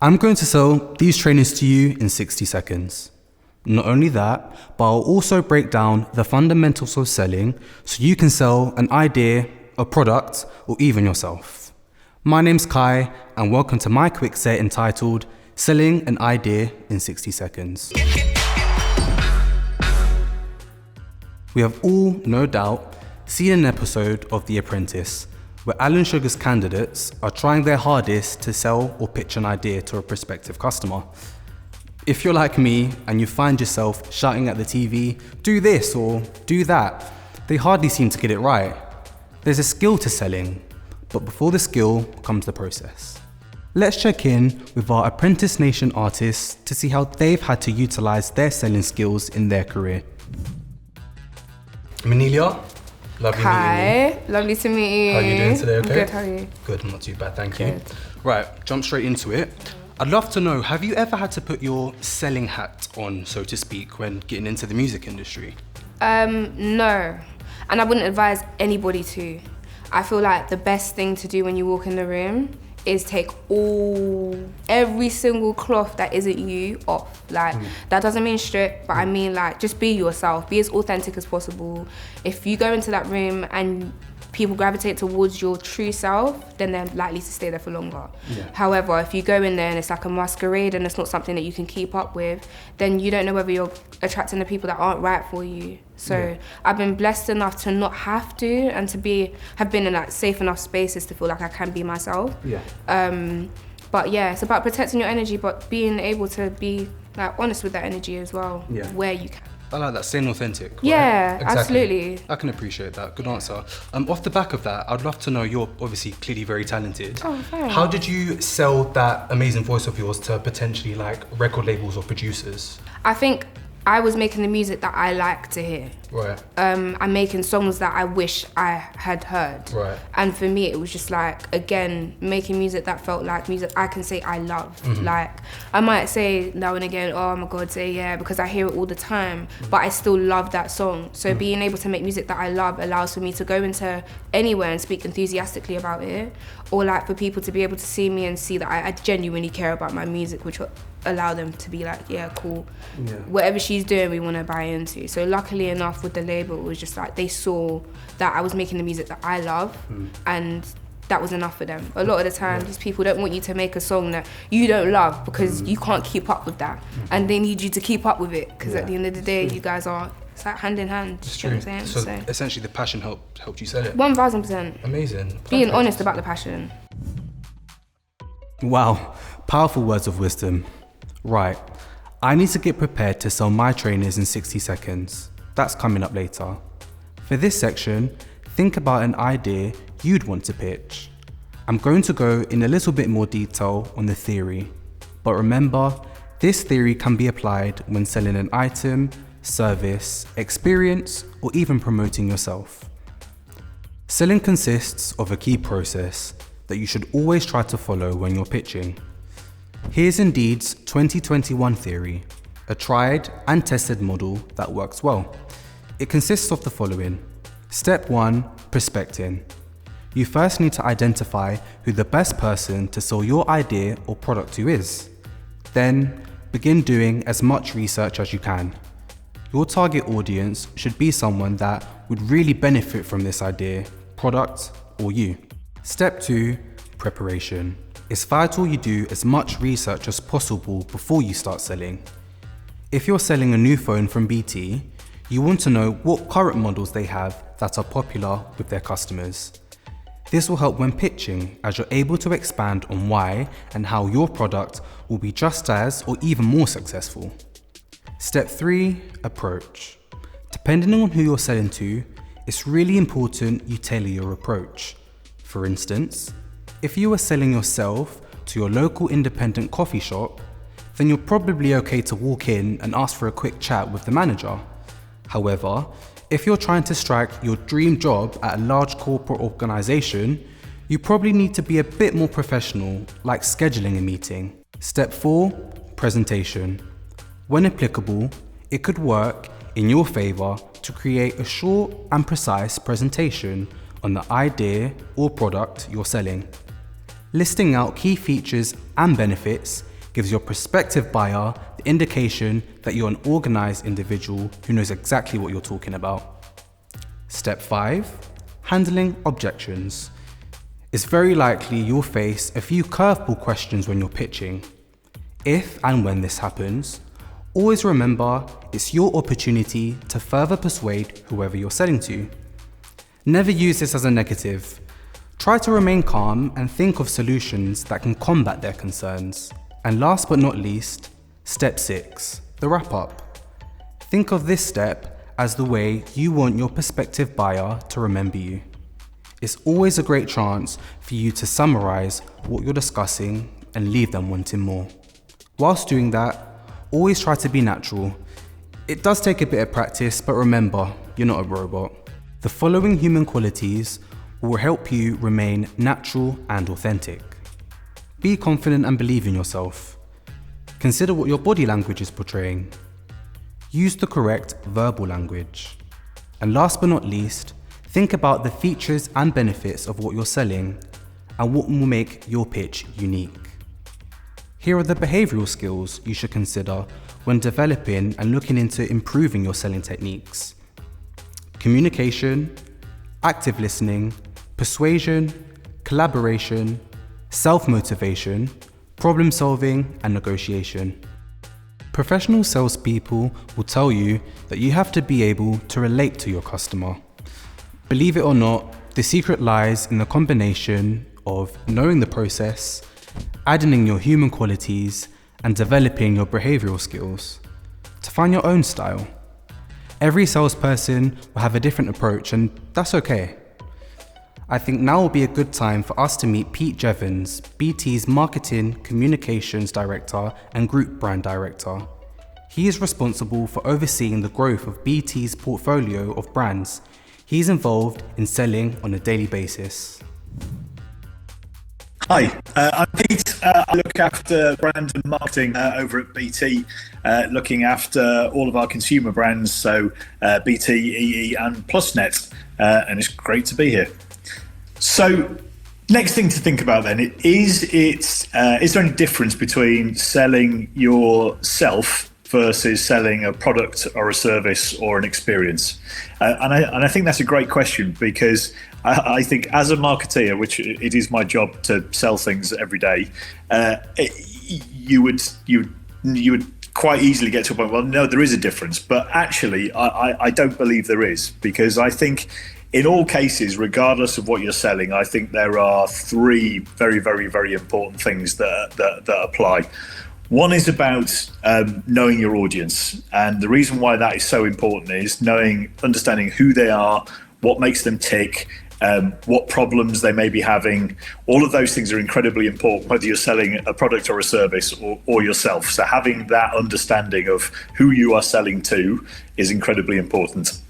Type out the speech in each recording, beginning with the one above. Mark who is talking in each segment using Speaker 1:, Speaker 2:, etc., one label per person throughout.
Speaker 1: I'm going to sell these trainers to you in 60 seconds. Not only that, but I'll also break down the fundamentals of selling so you can sell an idea, a product, or even yourself. My name's Kai, and welcome to my quick set entitled Selling an Idea in 60 Seconds. We have all, no doubt, seen an episode of The Apprentice where Alan Sugar's candidates are trying their hardest to sell or pitch an idea to a prospective customer. If you're like me and you find yourself shouting at the TV, do this or do that, they hardly seem to get it right. There's a skill to selling, but before the skill comes the process. Let's check in with our Apprentice Nation artists to see how they've had to utilize their selling skills in their career. Mnelia, lovely meeting you.
Speaker 2: Hi, lovely to meet you.
Speaker 1: How are you doing today, okay?
Speaker 2: Good, how are you?
Speaker 1: Good, not too bad, thank
Speaker 2: Good.
Speaker 1: you. Right, jump straight into it. I'd love to know, have you ever had to put your selling hat on, so to speak, when getting into the music industry?
Speaker 2: No, and I wouldn't advise anybody to. I feel like the best thing to do when you walk in the room is take every single cloth that isn't you off. Like, that doesn't mean strip, but I mean like, just be yourself, be as authentic as possible. If you go into that room and people gravitate towards your true self, then they're likely to stay there for longer.
Speaker 1: Yeah.
Speaker 2: However, if you go in there and it's like a masquerade and it's not something that you can keep up with, then you don't know whether you're attracting the people that aren't right for you. So I've been blessed enough to not have to, and to have been in like safe enough spaces to feel like I can be myself.
Speaker 1: Yeah.
Speaker 2: But yeah, it's about protecting your energy, but being able to be like honest with that energy as well, where you can.
Speaker 1: I like that, staying authentic. Right?
Speaker 2: Yeah,
Speaker 1: Exactly.
Speaker 2: absolutely.
Speaker 1: I can appreciate that, good answer. Off the back of that, I'd love to know, you're obviously clearly very talented.
Speaker 2: Oh, thanks.
Speaker 1: How did you sell that amazing voice of yours to potentially like record labels or producers?
Speaker 2: I think I was making the music that I like to hear.
Speaker 1: Right.
Speaker 2: I'm making songs that I wish I had heard.
Speaker 1: Right.
Speaker 2: And for me, it was just like, again, making music that felt like music I can say I love. Like, I might say now and again, oh my God, say yeah, because I hear it all the time, but I still love that song. So being able to make music that I love allows for me to go into anywhere and speak enthusiastically about it, or like for people to be able to see me and see that I genuinely care about my music, which will allow them to be like, yeah, cool. Yeah. Whatever she's doing, we want to buy into. So luckily enough with the label, it was just like they saw that I was making the music that I love, and that was enough for them. A lot of the time, these people don't want you to make a song that you don't love because you can't keep up with that, and they need you to keep up with it, because at the end of the day, you guys are, it's like hand in hand.
Speaker 1: It's
Speaker 2: you know
Speaker 1: true.
Speaker 2: what I'm saying?
Speaker 1: So essentially the passion helped you sell it?
Speaker 2: 1000%.
Speaker 1: Amazing.
Speaker 2: Being honest about the passion.
Speaker 1: Wow, powerful words of wisdom. Right, I need to get prepared to sell my trainers in 60 seconds. That's coming up later. For this section, think about an idea you'd want to pitch. I'm going to go in a little bit more detail on the theory, but remember, this theory can be applied when selling an item, service, experience, or even promoting yourself. Selling consists of a key process that you should always try to follow when you're pitching. Here's Indeed's 2021 theory, a tried and tested model that works well. It consists of the following. Step 1, prospecting. You first need to identify who the best person to sell your idea or product to is. Then, begin doing as much research as you can. Your target audience should be someone that would really benefit from this idea, product, or you. Step 2, preparation. It's vital you do as much research as possible before you start selling. If you're selling a new phone from BT, you want to know what current models they have that are popular with their customers. This will help when pitching, as you're able to expand on why and how your product will be just as or even more successful. Step 3, approach. Depending on who you're selling to, it's really important you tailor your approach. For instance, if you are selling yourself to your local independent coffee shop, then you're probably okay to walk in and ask for a quick chat with the manager. However, if you're trying to strike your dream job at a large corporate organization, you probably need to be a bit more professional, like scheduling a meeting. Step 4, presentation. When applicable, it could work in your favor to create a short and precise presentation on the idea or product you're selling. Listing out key features and benefits gives your prospective buyer the indication that you're an organized individual who knows exactly what you're talking about. Step 5, handling objections. It's very likely you'll face a few curveball questions when you're pitching. If and when this happens, always remember it's your opportunity to further persuade whoever you're selling to. Never use this as a negative. Try to remain calm and think of solutions that can combat their concerns. And last but not least, step 6, the wrap up. Think of this step as the way you want your prospective buyer to remember you. It's always a great chance for you to summarize what you're discussing and leave them wanting more. Whilst doing that, always try to be natural. It does take a bit of practice, but remember, you're not a robot. The following human qualities will help you remain natural and authentic. Be confident and believe in yourself. Consider what your body language is portraying. Use the correct verbal language. And last but not least, think about the features and benefits of what you're selling and what will make your pitch unique. Here are the behavioral skills you should consider when developing and looking into improving your selling techniques. Communication, active listening, persuasion, collaboration, self-motivation, problem solving, and negotiation. Professional salespeople will tell you that you have to be able to relate to your customer. Believe it or not, the secret lies in the combination of knowing the process, adding in your human qualities, and developing your behavioral skills to find your own style. Every salesperson will have a different approach, and that's okay. I think now will be a good time for us to meet Pete Jevons, BT's Marketing Communications Director and Group Brand Director. He is responsible for overseeing the growth of BT's portfolio of brands. He's involved in selling on a daily basis.
Speaker 3: Hi, I'm Pete. I look after brand and marketing over at BT, looking after all of our consumer brands, so BT, EE and PlusNet, and it's great to be here. So, next thing to think about then, is there any difference between selling yourself versus selling a product or a service or an experience? And I think that's a great question, because I think as a marketeer, which it is my job to sell things every day, you would quite easily get to a point, well, no, there is a difference. But actually, I don't believe there is, because I think in all cases, regardless of what you're selling, I think there are three very, very, very important things that apply. One is about knowing your audience, and the reason why that is so important is understanding who they are, what makes them tick, what problems they may be having. All of those things are incredibly important, whether you're selling a product or a service or yourself. So having that understanding of who you are selling to is incredibly important.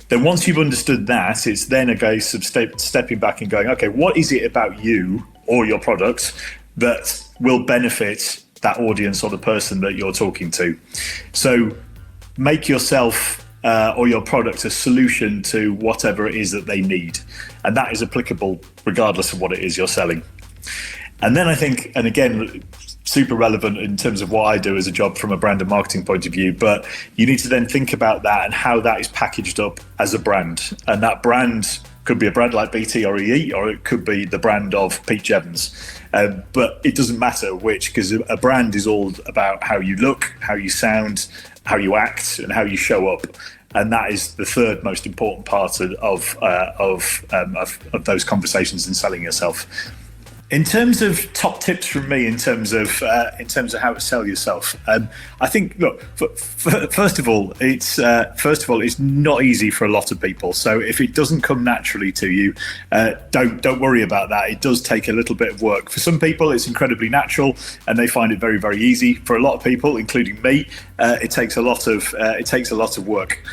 Speaker 3: Then once you've understood that, it's then a case of stepping back and going, okay, what is it about you or your product that will benefit that audience or the person that you're talking to? So make yourself or your product a solution to whatever it is that they need. And that is applicable regardless of what it is you're selling. And then I think, and again, super relevant in terms of what I do as a job from a brand and marketing point of view, but you need to then think about that and how that is packaged up as a brand. And that brand could be a brand like BT or EE, or it could be the brand of Pete Jevons. But it doesn't matter which, because a brand is all about how you look, how you sound, how you act, and how you show up. And that is the third most important part of those conversations in selling yourself. In terms of top tips from me, in terms of how to sell yourself, I think, look, first of all, it's not easy for a lot of people. So if it doesn't come naturally to you, don't worry about that. It does take a little bit of work. For some people, it's incredibly natural, and they find it very, very easy. For a lot of people, including me, it takes a lot of work.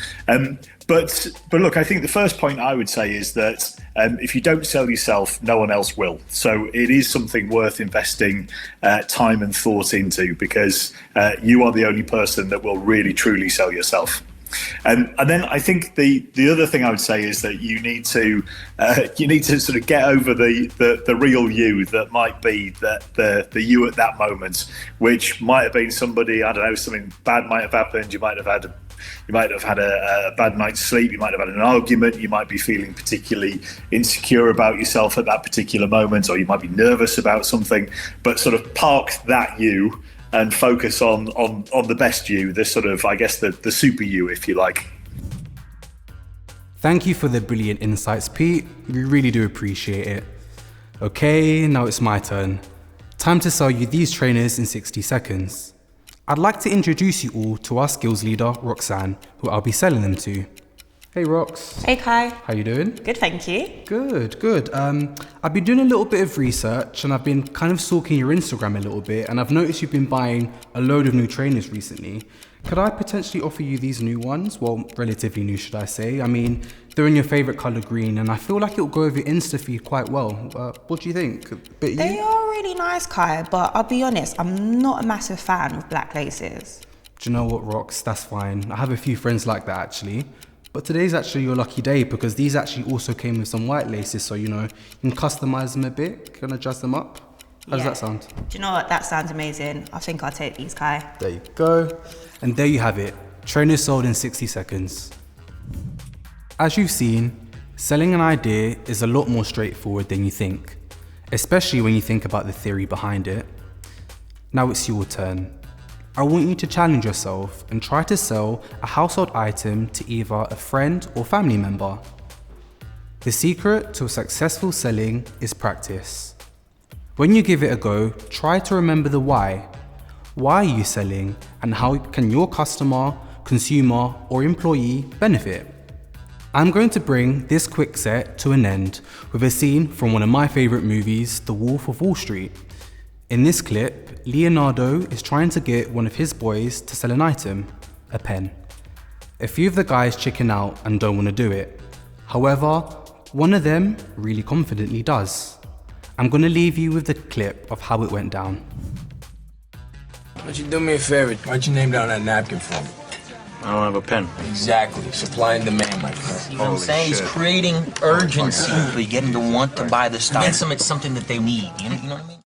Speaker 3: But look, I think the first point I would say is that if you don't sell yourself, no one else will. So it is something worth investing time and thought into, because you are the only person that will really truly sell yourself. And then I think the other thing I would say is that you need to sort of get over the real you that might be the you at that moment, which might have been somebody, I don't know, something bad might have happened. You might have had a bad night's sleep. You might have had an argument. You might be feeling particularly insecure about yourself at that particular moment, or you might be nervous about something. But sort of park that you and focus on the best you, the sort of, I guess, the super you, if you like.
Speaker 1: Thank you for the brilliant insights, Pete. We really do appreciate it. Okay, now it's my turn. Time to sell you these trainers in 60 seconds. I'd like to introduce you all to our skills leader, Roxanne, who I'll be selling them to. Hey Rox.
Speaker 4: Hey Kai.
Speaker 1: How you doing?
Speaker 4: Good, thank you.
Speaker 1: Good. I've been doing a little bit of research and I've been kind of stalking your Instagram a little bit, and I've noticed you've been buying a load of new trainers recently. Could I potentially offer you these new ones? Well, relatively new, should I say? I mean, they're in your favourite colour green, and I feel like it'll go over your Insta feed quite well. What do you think?
Speaker 4: They are really nice, Kai, but I'll be honest, I'm not a massive fan of black laces.
Speaker 1: Do you know what, Rox? That's fine. I have a few friends like that, actually. But today's actually your lucky day, because these actually also came with some white laces, so, you know, you can customise them a bit, can adjust them up. How does that sound?
Speaker 4: Do you know what? That sounds amazing. I think I'll take these, Kai.
Speaker 1: There you go. And there you have it. Trainers sold in 60 seconds. As you've seen, selling an idea is a lot more straightforward than you think, especially when you think about the theory behind it. Now it's your turn. I want you to challenge yourself and try to sell a household item to either a friend or family member. The secret to successful selling is practice. When you give it a go, try to remember the why. Why are you selling, and how can your customer, consumer, or employee benefit? I'm going to bring this quick set to an end with a scene from one of my favorite movies, The Wolf of Wall Street. In this clip, Leonardo is trying to get one of his boys to sell an item, a pen. A few of the guys chicken out and don't want to do it. However, one of them really confidently does. I'm going to leave you with the clip of how it went down.
Speaker 5: Why don't you do me a favor? Write your name down on that napkin for me?
Speaker 6: I don't have a pen.
Speaker 5: Exactly. Supply and demand, my friend.
Speaker 6: You know what I'm saying? He's creating urgency. So you're getting to want to buy the stuff. It's something that they need. You know what I mean?